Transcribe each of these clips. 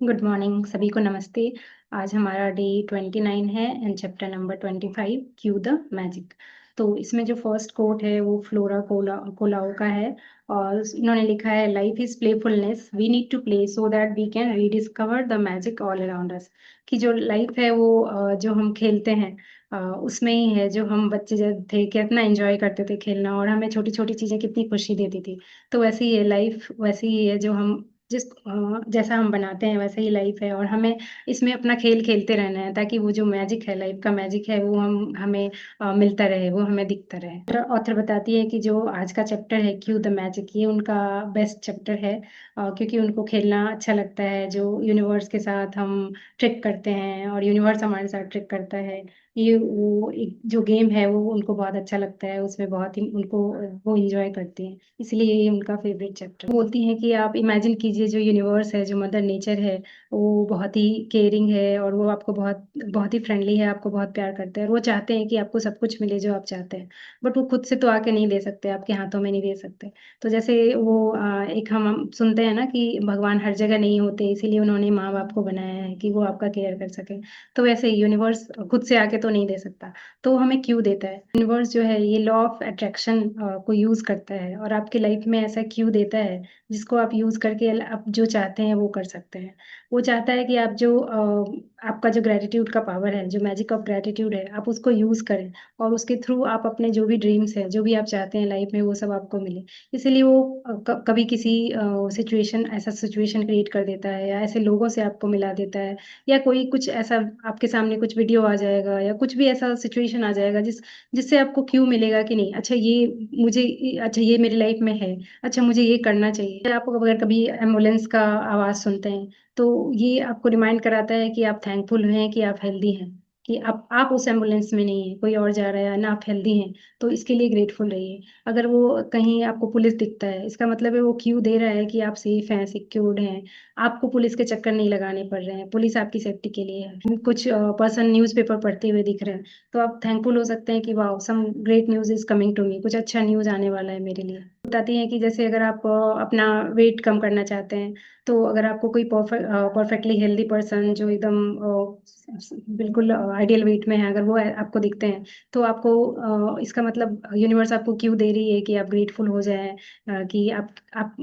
Good morning सभी को नमस्ते। आज हमारा डे 29 है and chapter number 25 Q the magic. तो इसमें जो फर्स्ट कोट है वो फ्लोरा कोलाओ का है और इन्होंने लिखा है life is playfulness we need to play so that we can rediscover the magic all around us. कि जो लाइफ है वो जो हम खेलते हैं उसमें ही है। जो हम बच्चे जब थे कितना एंजॉय करते थे खेलना और हमें छोटी छोटी चीजें कितनी खुशी देती थी। तो वैसे ही है लाइफ, वैसे ही है जो हम जैसा हम बनाते हैं वैसे ही लाइफ है और हमें इसमें अपना खेल खेलते रहना है ताकि वो जो मैजिक है, लाइफ का मैजिक है, वो हमें मिलता रहे, वो हमें दिखता रहे। ऑथर बताती है कि जो आज का चैप्टर है क्यू द मैजिक, ये उनका बेस्ट चैप्टर है क्योंकि उनको खेलना अच्छा लगता है। जो यूनिवर्स के साथ हम ट्रिक करते हैं और यूनिवर्स हमारे साथ ट्रिक करता है, ये वो एक जो गेम है वो उनको बहुत अच्छा लगता है। उसमें बहुत ही उनको वो इंजॉय करती हैं, इसलिए ये उनका फेवरेट चैप्टर। बोलती हैं कि आप इमेजिन कीजिए जो यूनिवर्स है, जो मदर नेचर है, वो बहुत ही केयरिंग है और वो आपको बहुत बहुत ही फ्रेंडली है, आपको बहुत प्यार करते हैं और वो चाहते हैं कि आपको सब कुछ मिले जो आप चाहते हैं। बट वो खुद से तो आके नहीं दे सकते, आपके हाथों में नहीं दे सकते। तो जैसे वो एक हम सुनते हैं ना कि भगवान हर जगह नहीं होते, इसीलिए उन्होंने माँ बाप को बनाया है कि वो आपका केयर कर सके। तो वैसे ही यूनिवर्स खुद से आके तो नहीं दे सकता, तो हमें क्यों देता है। यूनिवर्स जो है ये लॉ ऑफ अट्रैक्शन को यूज करता है और आपके लाइफ में ऐसा क्यों देता है जिसको आप यूज करके आप जो चाहते हैं वो कर सकते हैं। वो चाहता है कि आप जो आपका जो ग्रेटिट्यूड का पावर है, जो मैजिक ऑफ ग्रेटिट्यूड है, आप उसको यूज करें और उसके थ्रू आप अपने जो भी ड्रीम्स है, जो भी आप चाहते हैं लाइफ में, वो सब आपको मिले। इसीलिए वो कभी किसी सिचुएशन ऐसा सिचुएशन क्रिएट कर देता है या ऐसे लोगों से आपको मिला देता है या कोई कुछ ऐसा आपके सामने कुछ वीडियो आ जाएगा या कुछ भी ऐसा सिचुएशन आ जाएगा जिससे आपको क्यों मिलेगा कि नहीं, अच्छा ये मुझे, अच्छा ये मेरी लाइफ में है, अच्छा मुझे ये करना चाहिए। आप अगर कभी एम्बुलेंस का आवाज सुनते हैं तो ये आपको रिमाइंड कराता है कि आप थैंकफुल हैं कि आप हेल्दी हैं, कि आप उस एम्बुलेंस में नहीं है, कोई और जा रहा है ना, आप हेल्दी हैं। तो इसके लिए ग्रेटफुल रहिए। अगर वो कहीं आपको पुलिस दिखता है, इसका मतलब है वो क्यू दे रहा है कि आप सेफ हैं, सिक्योर्ड हैं, आपको पुलिस के चक्कर नहीं लगाने पड़ रहे हैं, पुलिस आपकी सेफ्टी के लिए है। कुछ पर्सन न्यूज़पेपर पढ़ते हुए दिख रहे हैं तो आप थैंकफुल हो सकते हैं कि वाह, some great news is coming to me, कुछ अच्छा न्यूज़ आने वाला है मेरे लिए। बताती हैं कि जैसे अगर आप अपना वेट कम करना चाहते हैं, तो अगर आपको कोई परफेक्टली हेल्दी पर्सन जो एकदम बिल्कुल आइडियल वेट में है, अगर वो आपको दिखते हैं तो आपको इसका मतलब यूनिवर्स आपको क्यों दे रही है कि आप ग्रेटफुल हो जाएं, कि आप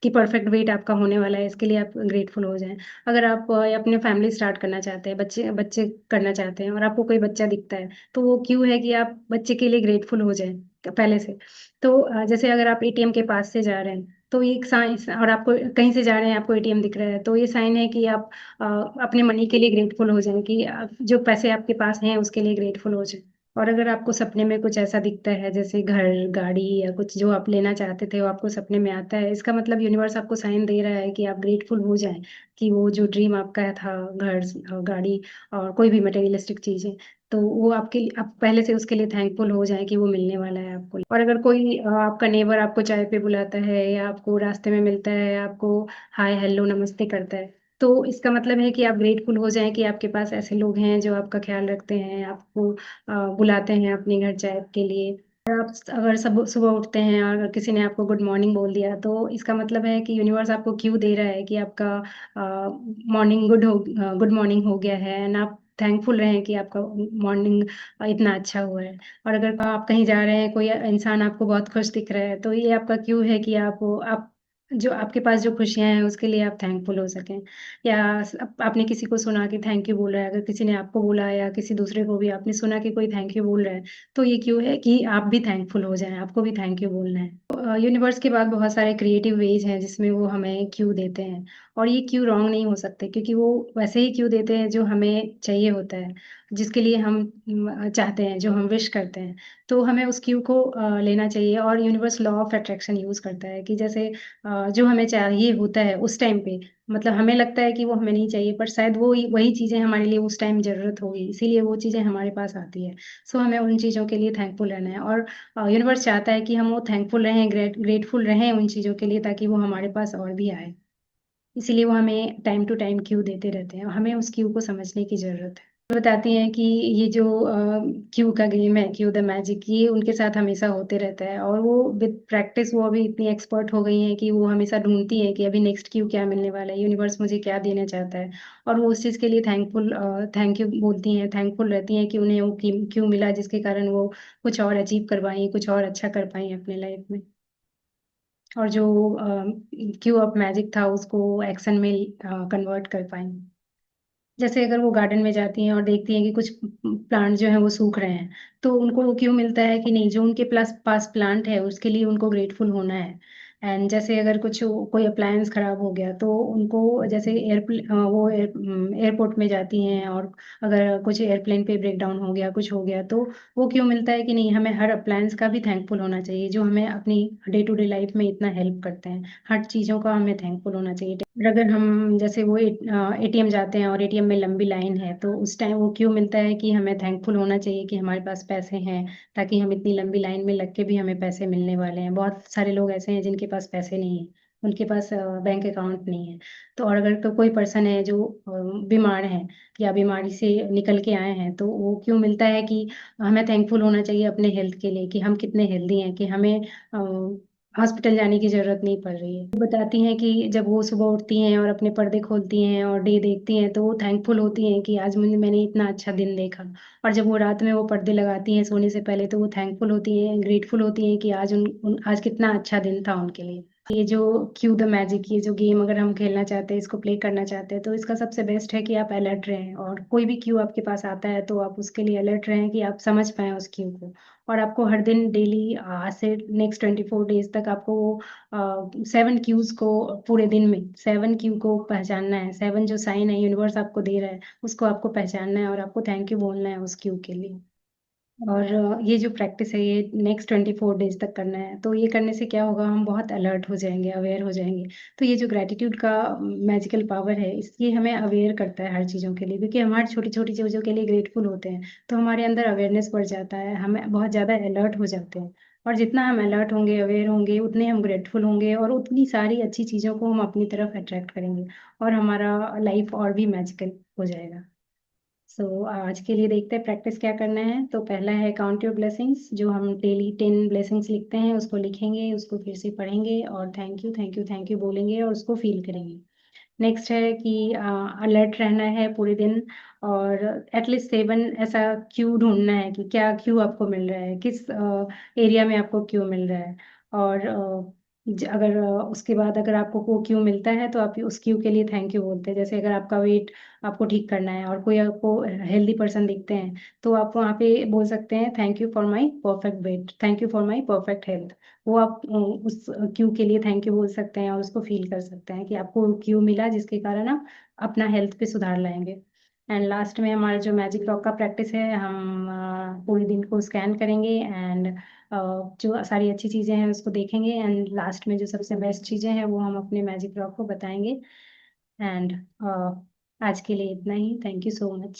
कि परफेक्ट वेट आपका होने वाला है, इसके लिए आप ग्रेटफुल हो जाएं। अगर आप अपने फैमिली स्टार्ट करना चाहते हैं, बच्चे बच्चे करना चाहते हैं और आपको कोई बच्चा दिखता है, तो वो क्यों है कि आप बच्चे के लिए ग्रेटफुल हो जाएं पहले से। तो जैसे अगर आप एटीएम के पास से जा रहे हैं तो ये एक साइन, और आपको कहीं से जा रहे हैं आपको एटीएम दिख रहा है, तो ये साइन है कि आप अ, अपने मनी के लिए ग्रेटफुल हो जाएं, कि जो पैसे आपके पास हैं उसके लिए ग्रेटफुल हो जाएं। और अगर आपको सपने में कुछ ऐसा दिखता है जैसे घर, गाड़ी या कुछ जो आप लेना चाहते थे वो आपको सपने में आता है, इसका मतलब यूनिवर्स आपको साइन दे रहा है कि आप ग्रेटफुल हो जाएं कि वो जो ड्रीम आपका था, घर, गाड़ी और कोई भी मटेरियलिस्टिक चीजें, तो वो आपके आप पहले से उसके लिए थैंकफुल हो जाएं कि वो मिलने वाला है आपको। और अगर कोई आपका नेबर आपको चाय पे बुलाता है या आपको रास्ते में मिलता है, आपको हाय हेलो नमस्ते करता है, तो इसका मतलब है कि आप ग्रेटफुल हो जाएं कि आपके पास ऐसे लोग हैं जो आपका ख्याल रखते हैं, आपको बुलाते हैं अपने घर चाय के लिए। आप अगर सब सुबह उठते हैं और अगर किसी ने आपको गुड मॉर्निंग बोल दिया, तो इसका मतलब है कि यूनिवर्स आपको क्यों दे रहा है कि आपका मॉर्निंग गुड मॉर्निंग हो गया है एंड आप थैंकफुल रहें कि आपका मॉर्निंग इतना अच्छा हुआ है। और अगर आप कहीं जा रहे हैं, कोई इंसान आपको बहुत खुश दिख रहा है, तो ये आपका क्यों है कि आप जो आपके पास जो खुशियां हैं उसके लिए आप थैंकफुल हो सकें। या आपने किसी को सुना कि थैंक यू बोल रहा है, अगर किसी ने आपको बोला या किसी दूसरे को भी आपने सुना कि कोई थैंक यू बोल रहा है, तो ये क्यों है कि आप भी थैंकफुल हो जाएं, आपको भी थैंक यू बोलना है। यूनिवर्स के बाद बहुत सारे क्रिएटिव वेज हैं जिसमें वो हमें क्यू देते हैं और ये क्यू रॉन्ग नहीं हो सकते, क्योंकि वो वैसे ही क्यू देते हैं जो हमें चाहिए होता है, जिसके लिए हम चाहते हैं, जो हम विश करते हैं। तो हमें उस क्यू को लेना चाहिए। और universe law of attraction use करता है कि जैसे जो हमें चाहिए होता है उस टाइम पे, मतलब हमें लगता है कि वो हमें नहीं चाहिए पर शायद वो वही चीजें हमारे लिए उस टाइम जरूरत होगी, इसीलिए वो चीजें हमारे पास आती है। सो हमें उन चीज़ों के लिए थैंकफुल रहना है और यूनिवर्स चाहता है कि हम वो थैंकफुल रहें, ग्रेटफुल रहें उन चीज़ों के लिए, ताकि वो हमारे पास और भी आए। इसीलिए वो हमें टाइम टू टाइम क्यू देते रहते हैं और हमें उस क्यू को समझने की ज़रूरत है। बताती हैं कि ये जो क्यू का गेम है, क्यू द मैजिक, ये उनके साथ हमेशा होते रहता है और वो विद प्रैक्टिस वो अभी इतनी एक्सपर्ट हो गई हैं कि वो हमेशा ढूँढती हैं कि अभी नेक्स्ट क्यू क्या मिलने वाला है, यूनिवर्स मुझे क्या देना चाहता है। और वो उस चीज़ के लिए थैंक यू बोलती हैं, थैंकफुल रहती हैं कि उन्हें वो क्यू मिला, जिसके कारण वो कुछ और अचीव कर पाईं, कुछ और अच्छा कर पाईं अपने लाइफ में। और जो क्यू ऑफ मैजिक था उसको एक्शन में कन्वर्ट कर पाईं। जैसे अगर वो गार्डन में जाती हैं और देखती हैं कि कुछ प्लांट जो हैं वो सूख रहे हैं, तो उनको वो क्यों मिलता है कि नहीं, जो उनके पास प्लांट है उसके लिए उनको ग्रेटफुल होना है। एंड जैसे अगर कोई अप्लायंस खराब हो गया तो उनको जैसे एयरपोर्ट में जाती हैं और अगर कुछ एयरप्लेन पे ब्रेक डाउन हो गया, कुछ हो गया, तो वो क्यों मिलता है कि नहीं, हमें हर अप्लायंस का भी थैंकफुल होना चाहिए जो हमें अपनी डे टू डे लाइफ में इतना हेल्प करते हैं। हर चीज़ों का हमें थैंकफुल होना चाहिए। और अगर हम जैसे वो एटीएम जाते हैं और एटीएम में लंबी लाइन है, तो उस टाइम वो क्यों मिलता है कि हमें थैंकफुल होना चाहिए कि हमारे पास पैसे हैं, ताकि हम इतनी लंबी लाइन में लग के भी हमें पैसे मिलने वाले हैं। बहुत सारे लोग ऐसे हैं जिनके पास पैसे नहीं है, उनके पास बैंक अकाउंट नहीं है। तो और अगर तो कोई पर्सन है जो बीमार है या बीमारी से निकल के आए हैं, तो वो क्यों मिलता है कि हमें थैंकफुल होना चाहिए अपने हेल्थ के लिए कि हम कितने हेल्दी हैं, कि हमें हॉस्पिटल जाने की ज़रूरत नहीं पड़ रही है। वो बताती हैं कि जब वो सुबह उठती हैं और अपने पर्दे खोलती हैं और डे देखती हैं, तो वो थैंकफुल होती हैं कि आज मैंने इतना अच्छा दिन देखा। और जब वो रात में वो पर्दे लगाती हैं सोने से पहले, तो वो थैंकफुल होती हैं, ग्रेटफुल होती हैं कि आज कितना अच्छा दिन था उनके लिए। ये जो क्यू द मैजिक, ये जो गेम अगर हम खेलना चाहते हैं, इसको प्ले करना चाहते हैं, तो इसका सबसे बेस्ट है कि आप अलर्ट रहें और कोई भी क्यू आपके पास आता है तो आप उसके लिए अलर्ट रहें कि आप समझ पाएँ उस क्यू को। और आपको हर दिन डेली आज से नेक्स्ट 24 डेज तक आपको 7 क्यूज़ को पूरे दिन में 7 क्यू को पहचानना है। 7 जो साइन है यूनिवर्स आपको दे रहा है, उसको आपको पहचानना है और आपको थैंक यू बोलना है उस क्यू के लिए। और ये जो प्रैक्टिस है ये नेक्स्ट 24 डेज़ तक करना है। तो ये करने से क्या होगा, हम बहुत अलर्ट हो जाएँगे, अवेयर हो जाएँगे। तो ये जो ग्रैटिट्यूड का मैजिकल पावर है, ये हमें अवेयर करता है हर चीज़ों के लिए, क्योंकि हम हर छोटी-छोटी चीज़ों के लिए ग्रेटफुल होते हैं। तो हमारे अंदर अवेयरनेस बढ़ जाता है, हम बहुत ज़्यादा अलर्ट हो जाते हैं। और जितना हम अलर्ट होंगे, अवेयर होंगे, उतने हम ग्रेटफुल होंगे और उतनी सारी अच्छी चीज़ों को हम अपनी तरफ अट्रैक्ट करेंगे और हमारा लाइफ़ और भी मैजिकल हो जाएगा। आज के लिए देखते हैं प्रैक्टिस क्या करना है। तो पहला है काउंट योर ब्लेसिंग्स, जो हम डेली 10 ब्लेसिंग्स लिखते हैं, उसको लिखेंगे, उसको फिर से पढ़ेंगे और thank you, thank you, thank you बोलेंगे और उसको फ़ील करेंगे। नेक्स्ट है कि अलर्ट रहना है पूरे दिन और एटलीस्ट 7 ऐसा क्यू ढूँढना है कि क्या क्यू आपको मिल रहा है, किस एरिया में आपको क्यू मिल रहा है। और अगर उसके बाद अगर आपको वो क्यू मिलता है तो आप उस क्यू के लिए थैंक यू बोलते हैं। जैसे अगर आपका वेट आपको ठीक करना है और कोई आपको हेल्दी पर्सन दिखते हैं, तो आप वहाँ पे बोल सकते हैं thank you for my perfect weight, thank you for my perfect health. वो आप उस क्यू के लिए थैंक यू बोल सकते हैं और उसको फ़ील कर सकते हैं कि आपको क्यू मिला, जिसके कारण आप अपना हेल्थ पे सुधार लाएँगे। एंड लास्ट में हमारा जो मैजिक लॉक का प्रैक्टिस है, हम पूरे दिन को स्कैन करेंगे एंड जो सारी अच्छी चीज़ें हैं उसको देखेंगे एंड लास्ट में जो सबसे बेस्ट चीज़ें हैं वो हम अपने मैजिक लॉक को बताएँगे। एंड आज के लिए इतना ही। Thank you so much.